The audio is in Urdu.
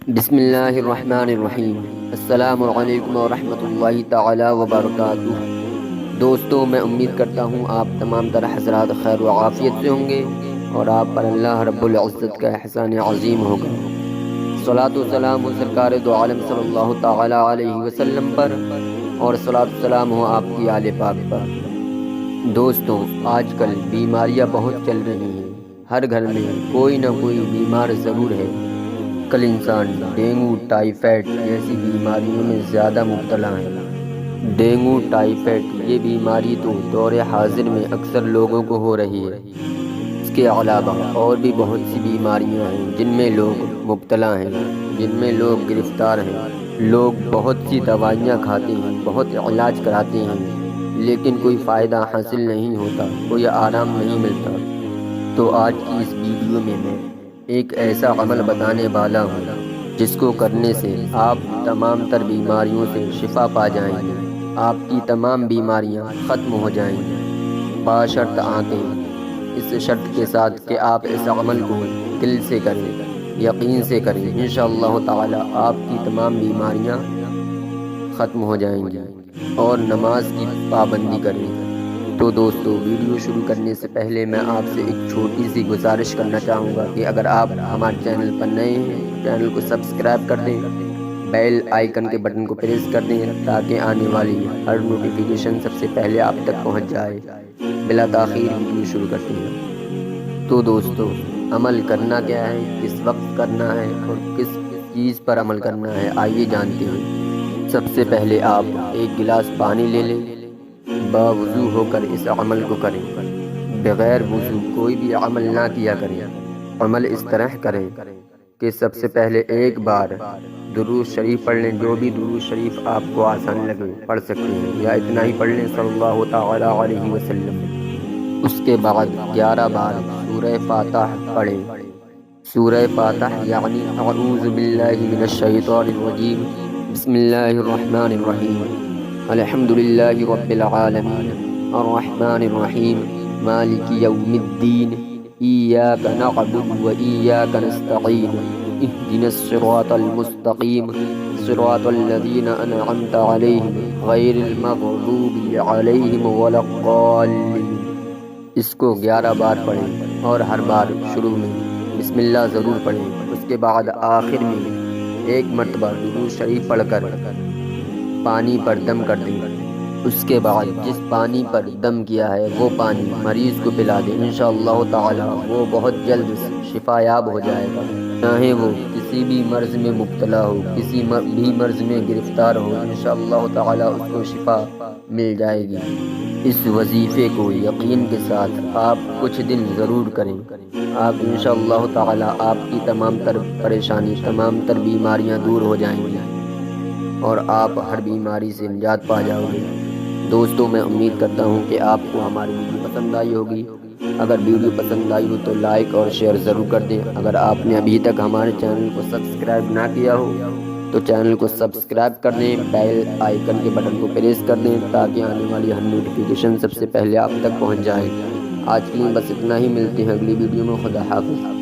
بسم اللہ الرحمن الرحیم۔ السلام علیکم ورحمۃ اللہ تعالی وبرکاتہ۔ دوستو، میں امید کرتا ہوں آپ تمام تر حضرات خیر و عافیت سے ہوں گے اور آپ پر اللہ رب العزت کا احسان عظیم ہوگا۔ صلاۃ و سلام ہو سرکار دو عالم صلی اللہ تعالی علیہ وسلم پر، اور صلاۃ و سلام ہو آپ کی آل پاک پر۔ دوستو، آج کل بیماریاں بہت چل رہی ہیں، ہر گھر میں کوئی نہ کوئی بیمار ضرور ہے۔ کل انسان ڈینگو ٹائیفائڈ جیسی بیماریوں میں زیادہ مبتلا ہیں۔ ڈینگو ٹائیفائڈ یہ بیماری تو دور حاضر میں اکثر لوگوں کو ہو رہی ہے۔ اس کے علاوہ اور بھی بہت سی بیماریاں ہیں جن میں لوگ مبتلا ہیں، جن میں لوگ گرفتار ہیں۔ لوگ بہت سی دوائیاں کھاتے ہیں، بہت علاج کراتے ہیں، لیکن کوئی فائدہ حاصل نہیں ہوتا، کوئی آرام نہیں ملتا۔ تو آج کی اس ویڈیو میں ایک ایسا عمل بتانے والا ہوں جس کو کرنے سے آپ تمام تر بیماریوں سے شفا پا جائیں گے، آپ کی تمام بیماریاں ختم ہو جائیں گی، باشرط آنکھیں، اس شرط کے ساتھ کہ آپ اس عمل کو دل سے کریں، یقین سے کریں۔ انشاءاللہ تعالی آپ کی تمام بیماریاں ختم ہو جائیں گی، اور نماز کی پابندی کریں۔ تو دوستو، ویڈیو شروع کرنے سے پہلے میں آپ سے ایک چھوٹی سی گزارش کرنا چاہوں گا کہ اگر آپ ہمارے چینل پر نئے ہیں تو چینل کو سبسکرائب کر دیں، بیل آئیکن کے بٹن کو پریس کر دیں تاکہ آنے والی ہر نوٹیفیکیشن سب سے پہلے آپ تک پہنچ جائے۔ بلا تاخیر ویڈیو شروع کرتے ہیں۔ تو دوستو، عمل کرنا کیا ہے، کس وقت کرنا ہے اور کس چیز پر عمل کرنا ہے، آئیے جانتے ہیں۔ سب سے پہلے آپ ایک گلاس پانی لے لیں، باوضو ہو کر اس عمل کو کریں۔ بغیر وضو کوئی بھی عمل نہ کیا کریں۔ عمل اس طرح کریں کہ سب سے پہلے ایک بار درود شریف پڑھ لیں، جو بھی درود شریف آپ کو آسان لگے پڑھ سکتے ہیں، یا اتنا ہی پڑھ لیں صلی اللہ تعالی علیہ وسلم۔ اس کے بعد 11 بار سورہ فاتح پڑھیں۔ سورہ فاتح یعنی اعوذ باللہ من الشیطان الرجیم، بسم اللہ الرحمن الرحیم، الحمد للہ رب العالمین، الرحمن الرحیم، مالک یوم الدین، ایاک نعبد و ایاک نستعین، اہدنا الصراط المستقیم، صراط الذین انعمت علیہم غیر المغضوب علیہم ولا الضالین۔ اس کو 11 بار پڑھیں اور ہر بار شروع میں بسم اللہ ضرور پڑھیں۔ اس کے بعد آخر میں ایک مرتبہ درود شریف پڑھ کر پانی پر دم کر دیں۔ اس کے بعد جس پانی پر دم کیا ہے وہ پانی مریض کو پلا دیں۔ انشاءاللہ تعالی وہ بہت جلد شفا یاب ہو جائے گا، چاہے وہ کسی بھی مرض میں مبتلا ہو، کسی بھی مرض میں گرفتار ہو، انشاءاللہ تعالی اس کو شفا مل جائے گی۔ اس وظیفے کو یقین کے ساتھ آپ کچھ دن ضرور کریں، آپ انشاءاللہ تعالی آپ کی تمام تر پریشانی، تمام تر بیماریاں دور ہو جائیں گی اور آپ ہر بیماری سے نجات پا جاؤ گے۔ دوستو، میں امید کرتا ہوں کہ آپ کو ہماری ویڈیو پسند آئی ہوگی۔ اگر ویڈیو پسند آئی ہو تو لائک اور شیئر ضرور کر دیں۔ اگر آپ نے ابھی تک ہمارے چینل کو سبسکرائب نہ کیا ہو تو چینل کو سبسکرائب کر دیں، بیل آئیکن کے بٹن کو پریس کر دیں تاکہ آنے والی ہر نوٹیفیکیشن سب سے پہلے آپ تک پہنچ جائے۔ آج کے لیے بس اتنا ہی، ملتے ہیں اگلی ویڈیو میں۔ خدا حافظ۔